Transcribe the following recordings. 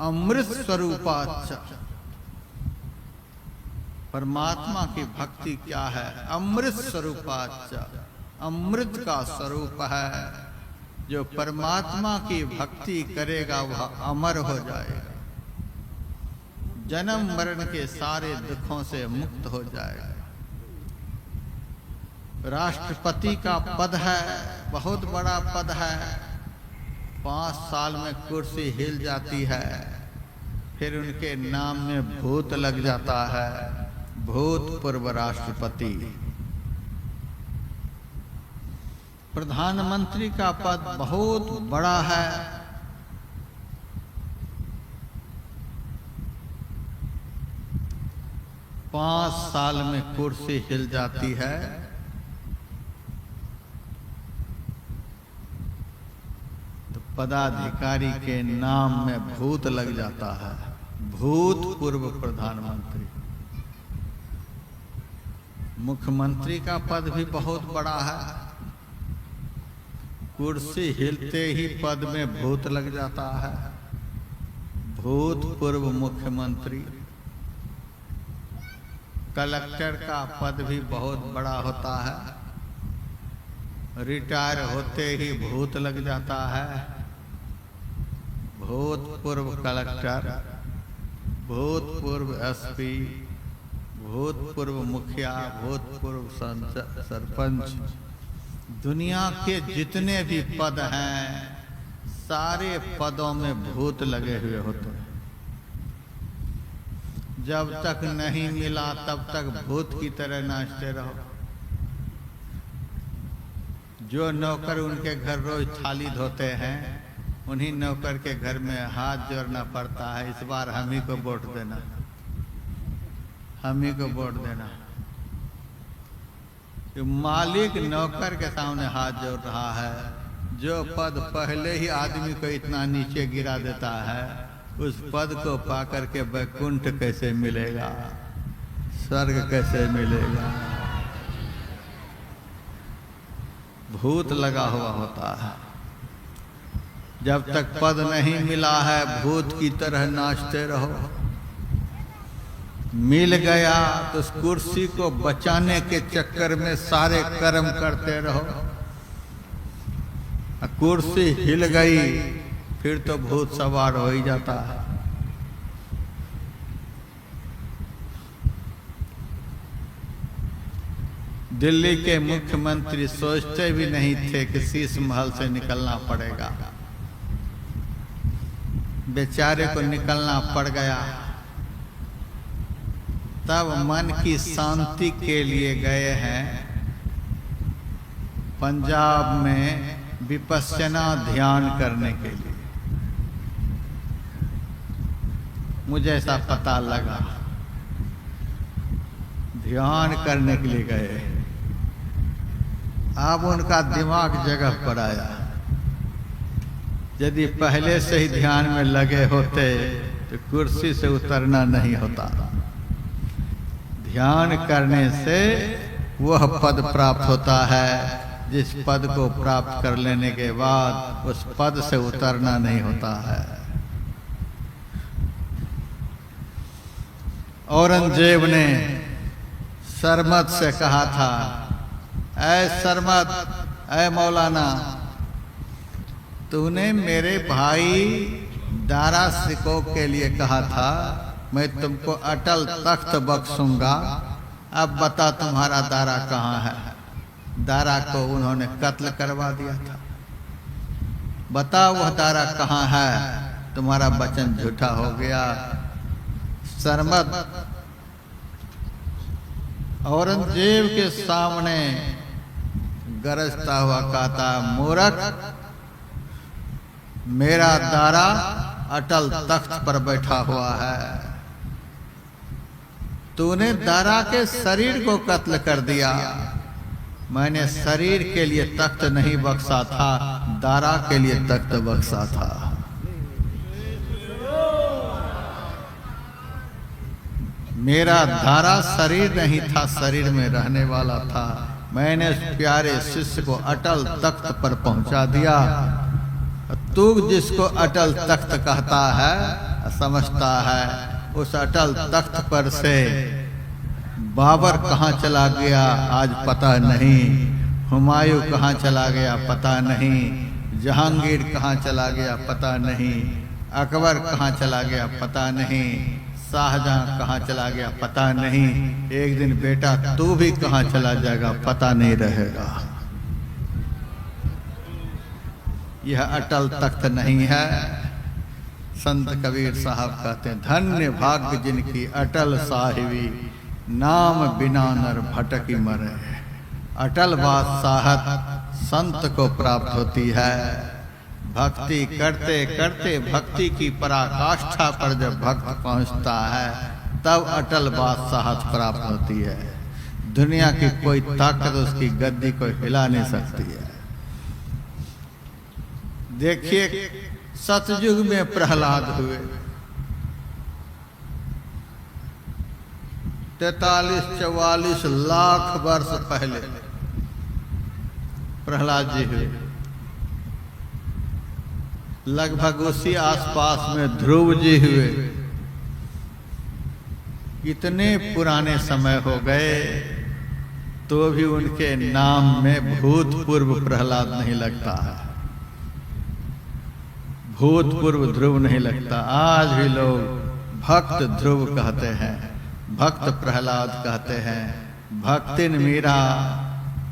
अमृत स्वरूपाच्च। परमात्मा की भक्ति क्या है? अमृत स्वरूपाच्च, अमृत का स्वरूप है। जो परमात्मा की भक्ति करेगा वह अमर हो जाएगा, जन्म मरण के सारे दुखों से मुक्त हो जाएगा। राष्ट्रपति का पद है, बहुत बड़ा पद है। 5 साल में कुर्सी हिल जाती है, फिर उनके नाम में भूत लग जाता है, भूतपूर्व राष्ट्रपति। प्रधानमंत्री का पद बहुत बड़ा है, 5 साल में कुर्सी हिल जाती है। तो पदाधिकारी के नाम में भूत लग जाता है, भूतपूर्व प्रधानमंत्री। मुख्यमंत्री का पद भी बहुत बड़ा है, कुर्सी हिलते ही पद में भूत लग जाता है, भूतपूर्व मुख्यमंत्री। कलेक्टर का पद भी बहुत बड़ा होता है, रिटायर होते ही भूत लग जाता है, भूतपूर्व कलेक्टर, भूतपूर्व एसपी, भूतपूर्व मुखिया, भूतपूर्व सरपंच। दुनिया के जितने भी पद हैं, सारे पदों में भूत लगे हुए होते हैं। जब तक नहीं मिला तब तक भूत की तरह नाचते रहो। जो नौकर उनके घर रोज थाली धोते हैं, उन्हीं नौकर के घर में हाथ जोड़ना पड़ता है, इस बार हम ही को वोट देना, हम ही को वोट देना। तो मालिक नौकर के सामने हाथ जोड़ रहा है। जो पद पहले ही आदमी को इतना नीचे गिरा देता है, उस पद को पाकर के वैकुंठ कैसे मिलेगा, स्वर्ग कैसे मिलेगा? भूत लगा हुआ होता है। जब तक पद नहीं मिला है, भूत की तरह नाचते रहो। मिल गया तो उस कुर्सी को बचाने के चक्कर में सारे कर्म करते रहो। कुर्सी हिल गई फिर तो भूत सवार हो ही जाता है। दिल्ली के मुख्यमंत्री सोचते भी नहीं थे कि शीश महल से निकलना पड़ेगा, बेचारे को निकलना पड़ गया। तब मन की शांति के लिए गए हैं पंजाब में विपश्यना ध्यान करने के लिए। मुझे ऐसा पता लगा, ध्यान करने के लिए गए। अब उनका दिमाग जगह पर आया। यदि पहले से ही ध्यान में लगे होते तो कुर्सी से उतरना नहीं होता। ध्यान करने से वह पद प्राप्त होता है जिस पद को प्राप्त कर लेने के बाद उस पद से उतरना नहीं होता है। औरंगजेब ने सरमद से कहा था, ऐ सरमद, ऐ मौलाना, तूने मेरे भाई दारा सिको के लिए कहा था मैं तुमको अटल तख्त बख्शूंगा। अब बता तुम्हारा दारा कहाँ है? दारा को उन्होंने कत्ल करवा दिया था। बता वह दारा कहाँ है? तुम्हारा वचन झूठा हो गया। सरमद औरंगजेब के सामने गरजता हुआ कहता, मूर्ख, मेरा दारा अटल तख्त पर बैठा हुआ है। तूने दारा के शरीर को कत्ल कर दिया। मैंने शरीर के लिए तख्त नहीं बख्शा था, दारा के लिए तख्त बख्शा था। मेरा दारा शरीर नहीं था, शरीर में रहने वाला था। मैंने उस प्यारे शिष्य को अटल तख्त पर पहुंचा दिया। तू जिसको अटल तख्त कहता है, समझता है। उस अटल तख्त पर से बाबर कहाँ चला गया आज पता नहीं, हुमायूं कहाँ चला गया पता नहीं, जहांगीर कहाँ चला गया पता नहीं, अकबर कहाँ चला गया पता नहीं, शाहजहां कहाँ चला गया पता नहीं। एक दिन बेटा तू भी कहाँ चला जाएगा पता नहीं रहेगा। यह अटल तख्त नहीं है। संत कबीर साहब कहते हैं, धन्य भाग्य जिनकी अटल साहिबी, नाम बिना नर भटकी मरे। अटल बादशाहत संत को प्राप्त होती है। भक्ति करते करते भक्ति की पराकाष्ठा पर जब भक्त पहुंचता है तब अटल बादशाहत प्राप्त होती है। दुनिया की कोई ताकत उसकी गद्दी को हिला नहीं सकती है। देखिए सतयुग में प्रहलाद हुए, 43-44 लाख वर्ष पहले प्रहलाद जी हुए। लगभग उसी आसपास में ध्रुव जी हुए। इतने पुराने समय हो गए तो भी उनके नाम में भूतपूर्व प्रहलाद नहीं लगता है, भूतपूर्व ध्रुव नहीं लगता। आज भी लोग भक्त ध्रुव कहते हैं, भक्त प्रहलाद कहते हैं, भक्तिन मीरा,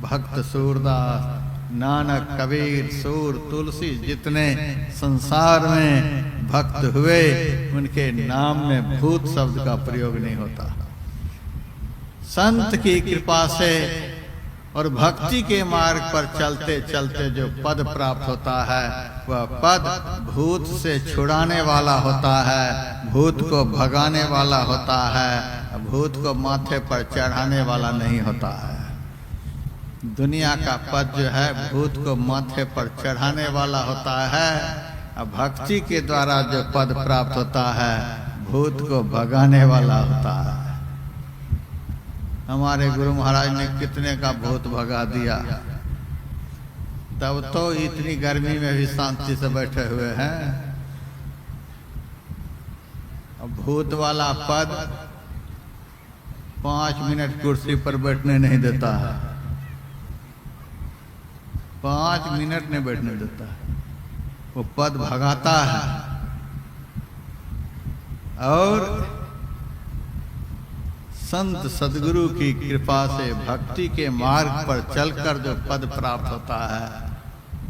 भक्त सूरदास, नानक, कबीर, सूर, तुलसी, जितने संसार में भक्त हुए उनके नाम में भूत शब्द का प्रयोग नहीं होता। संत की कृपा से और भक्ति के मार्ग पर चलते चलते जो पद प्राप्त होता है वह पद भूत से छुड़ाने वाला होता है, भूत को भगाने वाला होता है, भूत को माथे पर चढ़ाने वाला नहीं होता है। दुनिया का पद जो है भूत को माथे पर चढ़ाने वाला होता है, और भक्ति के द्वारा जो पद प्राप्त होता है भूत को भगाने वाला होता है। हमारे गुरु महाराज ने कितने का भूत भगा दिया, तब तो इतनी गर्मी में भी शांति से बैठे हुए हैं। अब भूत वाला पद 5 मिनट कुर्सी पर बैठने नहीं देता है, 5 मिनट नहीं बैठने देता है, वो पद भगाता है। और संत सदगुरु की कृपा से भक्ति के मार्ग पर चलकर जो पद प्राप्त होता है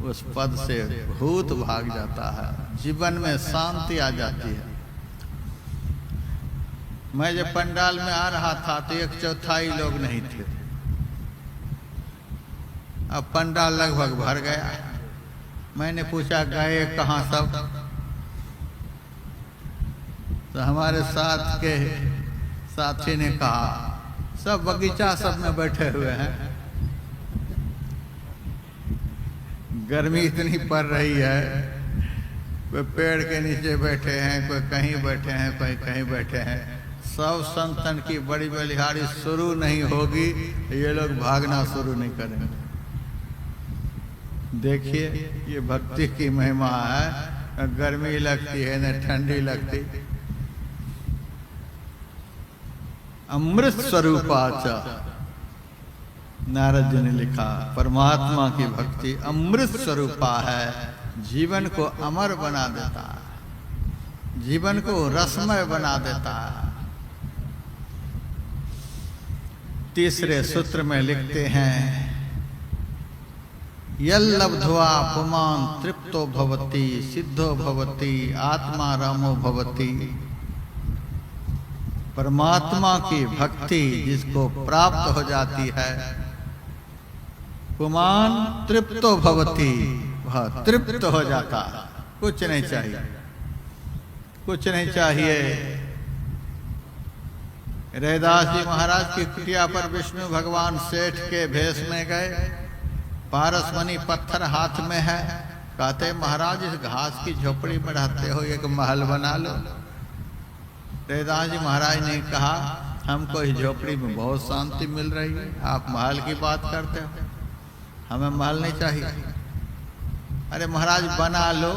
उस पद से भूत भाग जाता है, जीवन में शांति आ जाती है। मैं जब पंडाल में आ रहा था तो 1/4 लोग नहीं थे, अब पंडाल लगभग भर गया। मैंने पूछा गए कहाँ सब, तो हमारे साथ के साथी ने कहा सब बगीचा सब में बैठे हुए हैं, गर्मी इतनी पड़ रही है, कोई पेड़ के नीचे बैठे हैं, कोई कहीं बैठे हैं, कोई कहीं बैठे हैं। सब संतन की बड़ी बलिहारी शुरू नहीं होगी ये लोग भागना शुरू नहीं करेंगे। देखिए ये भक्ति की महिमा है, गर्मी लगती है न ठंडी लगती। अमृत स्वरूपाचा, नारद जी ने लिखा परमात्मा की भक्ति अमृत स्वरूपा है, जीवन को अमर बना देता है, जीवन को रसमय बना देता है। तीसरे सूत्र में लिखते हैं यल्लब्ध्वा पुमान् तृप्तो भवति सिद्धो भवति आत्मा रामो भवति। परमात्मा की भक्ति जिसको प्राप्त हो जाती है, पुमान् तृप्तो भवति, वह तृप्त हो जाता है, कुछ नहीं चाहिए, कुछ नहीं चाहिए। रैदास जी महाराज की कुटिया पर विष्णु भगवान सेठ के भेष में गए, पारसमणि पत्थर हाथ में है, कहते महाराज इस घास की झोपड़ी में रहते हो, एक महल बना लो। रैदास जी महाराज ने कहा हमको इस झोपड़ी में बहुत शांति मिल रही है, आप महल की बात करते हो, हमें महल नहीं चाहिए। अरे महाराज बना लो,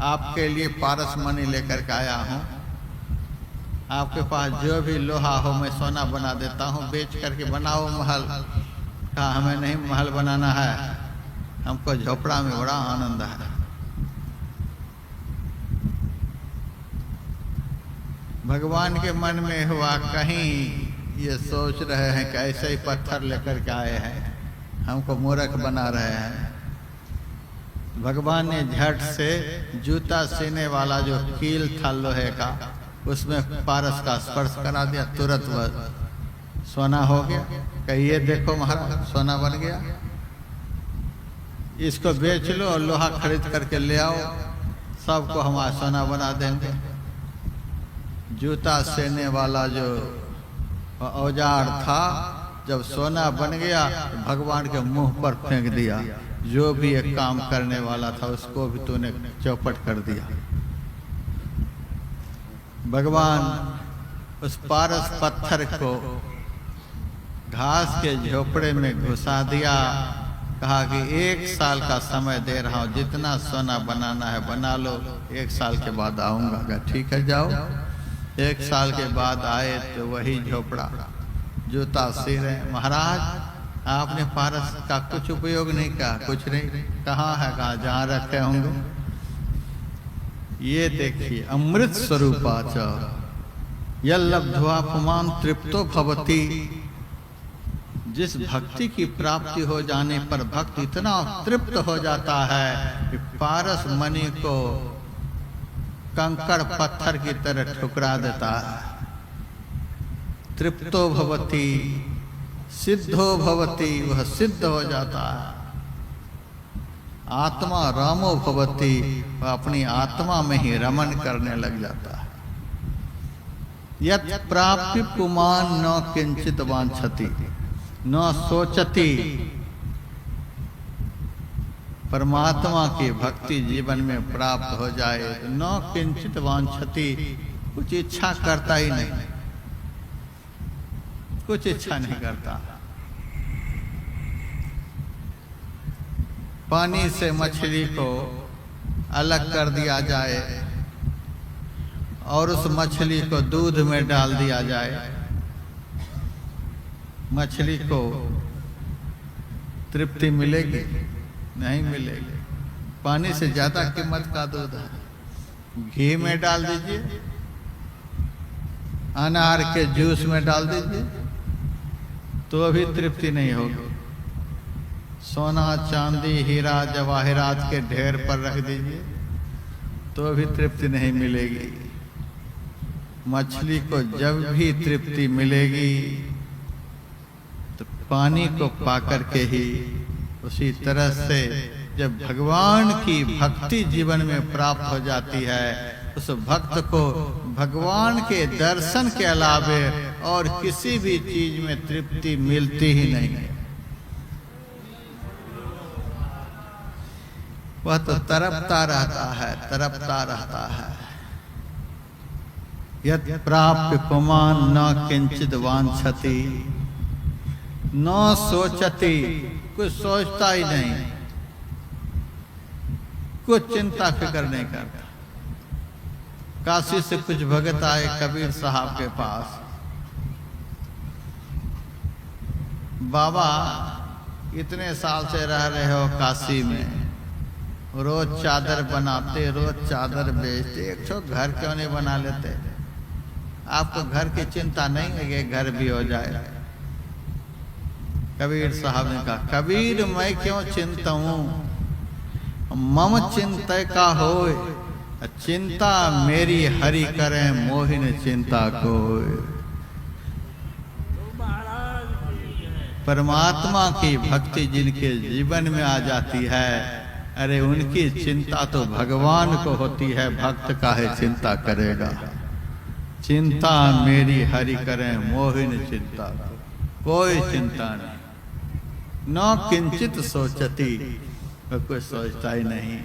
आपके लिए पारस मणि लेकर के आया हूँ। आपके पास जो भी लोहा हो मैं सोना बना देता हूँ, बेच करके बनाओ महल। कहा हमें नहीं महल बनाना है, हमको झोपड़ा में बड़ा आनंद है। भगवान के मन में हुआ कहीं ये सोच रहे हैं कि ऐसे ही पत्थर लेकर के आए हैं, हमको मूर्ख बना रहे हैं। भगवान ने झट से जूता सीने वाला जो कील था लोहे का, उसमें पारस का स्पर्श करा दिया, तुरंत वह सोना हो गया। कहिए देखो महाराज सोना बन गया, इसको बेच लो और लोहा खरीद करके ले आओ, सबको हमारा सोना बना देंगे। जूता सेने वाला जो औजार था, जब सोना बन गया तो भगवान के मुंह पर फेंक दिया। जो भी एक काम करने वाला था उसको भी तूने चौपट कर दिया। भगवान उस पारस पत्थर को घास के झोपड़े में घुसा दिया। कहा कि 1 साल का समय दे रहा हूँ, जितना सोना बनाना है बना लो, 1 साल के बाद आऊंगा। कहा ठीक है जाओ। 1 साल के बाद आए तो वही झोपड़ा, जूता सिर। महाराज आपने पारस का कुछ उपयोग नहीं किया। कुछ नहीं। कहाँ है? कहा जहाँ रखे होंगे। ये देखिए अमृत स्वरूपाच यल्लब्ध्वा पुमान् तृप्तो भवति। जिस भक्ति की प्राप्ति हो जाने पर भक्त इतना तृप्त हो जाता है कि पारस मणि को कंकड़ पत्थर की तरह ठुकरा देता है। तृप्तो भवति सिद्धो भवति, वह सिद्ध हो जाता है। आत्मा रामो भवति, वह अपनी आत्मा में ही रमन करने लग जाता है। यत् प्राप्ति पुमान् न किंचित वांछति न सोचति। परमात्मा की भक्ति जीवन में प्राप्त हो जाए तो न किंचित वांछति, कुछ इच्छा करता ही नहीं, कुछ इच्छा नहीं करता। पानी से मछली को अलग कर दिया जाए और उस मछली को दूध में डाल दिया जाए, मछली को तृप्ति मिलेगी? नहीं मिलेगी। पानी से ज्यादा कीमत का दूध है। घी में डाल दीजिए, अनार के जूस में डाल दीजिए तो अभी तृप्ति नहीं होगी। सोना चांदी हीरा जवाहरात के ढेर पर रख दीजिए तो अभी तृप्ति नहीं मिलेगी। मछली को जब भी तृप्ति मिलेगी तो पानी को पाकर के ही। उसी तरह से जब भगवान की भक्ति जीवन में प्राप्त हो जाती है, उस भक्त को भगवान के दर्शन के अलावे और किसी भी चीज में तृप्ति मिलती ही नहीं है। वह तो तरपता रहता है, तरपता रहता है। यत् प्राप्य पुमान् न किंचित वांछति न सोचति, कुछ सोचता ही नहीं, कुछ चिंता फिक्र नहीं करता। काशी से कुछ भगत आए कबीर साहब के पास। बाबा इतने साल से रह रहे हो काशी में, रोज चादर बनाते, रोज चादर बेचते, एक ठो घर क्यों नहीं बना लेते? आपको घर की चिंता नहीं है कि घर भी हो जाए? कबीर साहब ने कहा, कबीर मैं क्यों चिंता हूँ, मम चिंता का होए, चिंता मेरी हरि करें मोहिन चिंता को। परमात्मा की भक्ति जिनके जीवन में आ जाती है, अरे उनकी चिंता तो भगवान को होती है, भक्त का है चिंता करेगा। चिंता मेरी हरि करें मोहिन चिंता को, कोई चिंता नहीं। न किंचित सोचती, कोई सोचता ही नहीं।